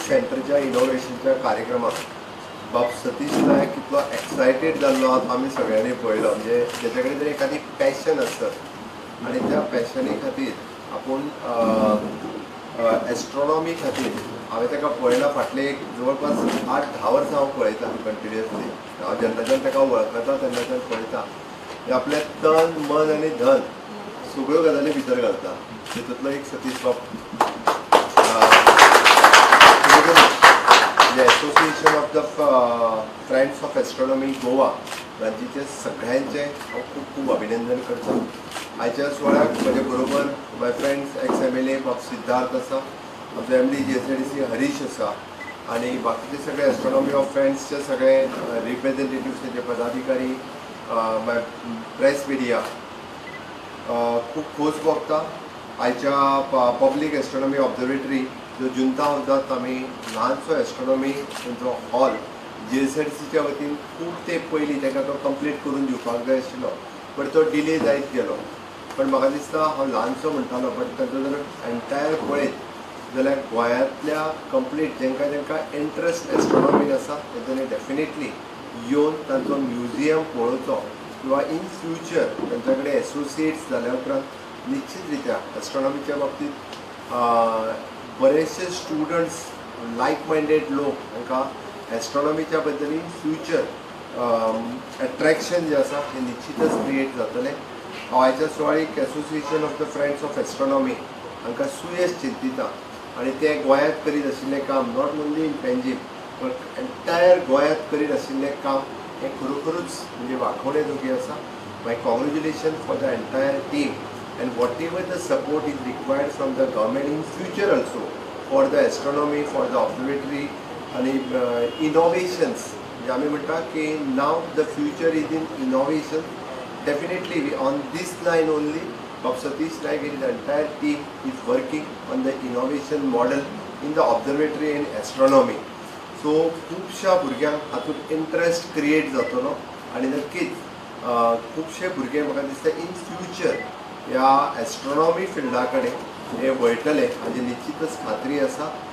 सेंटरच्या इनॉग्रेशनच्या कार्यक्रमाक बाब सतीश नायक कितलो एक्सायटेड जाल्लो आमी सगळ्यांनी पळयलो. म्हणजे तेजे कडेन तरी एखादी पॅशन आसत आनी त्या पॅशनी खातीर आपूण एस्ट्रॉनॉमी खातीर हांवें ताका पळयला. फाटले एक जवळपास 8-10 वर्सां हांव पळयता कंटिन्युअसली. हांव जेन्नाच्यान ताका वळखता तेन्नाच्यान पळयता. आपलें तन मन आनी धन सगळ्यो गजाली भितर घालता. तितूंतलो एक सतीश बाब association of the friends of astronomy Goa राज्याचे सगळ्यांचे हांव खूब खूब अभिनंदन करता. आयच्या सुवाळ्याक म्हजे बरोबर माय फ्रेंड्स एक्स-MLA बाब सिद्धार्थ आसा, आमचो MD GSADC हरीश आसा आनी बाकीचे सगळे एस्ट्रॉनॉमी ऑफ फ्रेंड्सचे सगळे रिप्रेझेंटेटिव्स तेजे पदाधिकारी, माय प्रेस मिडिया खूब खोस भोगता. आयच्या पब्लीक एस्ट्रॉनॉमी ऑब्झर्वेटरी जो जुंता हावजात आमी ल्हानसो एस्ट्रॉनॉमी तेंचो हॉल GSADCच्या वतीन खूब तेंप पयलीं ताका तो कंप्लीट करून दिवपाक जाय आशिल्लो, बट तो डिले जायत गेलो. पण म्हाका दिसता हांव ल्हानसो म्हणटालो, बट ताचो जर एंटायर पळयत जाल्यार गोंयांतल्या कंप्लीट जेंकां इंट्रस्ट एस्ट्रॉनॉमीन आसा तेंच्यांनी डेफिनेटली येवन तांचो म्युजियम पळोवचो किंवा इन फ्युचर तांच्या कडेन एसोसिएट्स जाल्या उपरांत निश्चित रित्या एस्ट्रॉनॉमीच्या बाबतींत बरेचसे स्टुडंट्स लायक मायंडेड लोक तांकां एस्ट्रॉनॉमीच्या बद्दल इन फ्युचर एट्रॅक्शन जे आसा हें निश्चितच क्रिएट जातलें. हांव आयच्या सुवाळीक association of the friends of astronomy हांकां सुयेश चिंतिता आनी ते गोंयांत करीत आशिल्लें काम not only in Panjim but entire गोंयांत करीत आशिल्लें काम हें खरोखरूच म्हणजे वाखवणे जोगी आसा. My congratulation for the entire team and whatever the support is required from the government in future also for the astronomy, for the observatory and innovations. आमी म्हणटा की now the future is in innovation. Definitely we on this line only Dr. Satish Naik and the entire team is working on the innovation model in the observatory and astronomy. So खुबशा भुरग्यांक हातूंत interest create जातलो आनी नक्कीच खुबशे भुरगे म्हाका दिसता इन फ्युचर ह्या एस्ट्रॉनॉमी फिल्डा कडेन हे वळटले हाची निश्चितच खात्री आसा.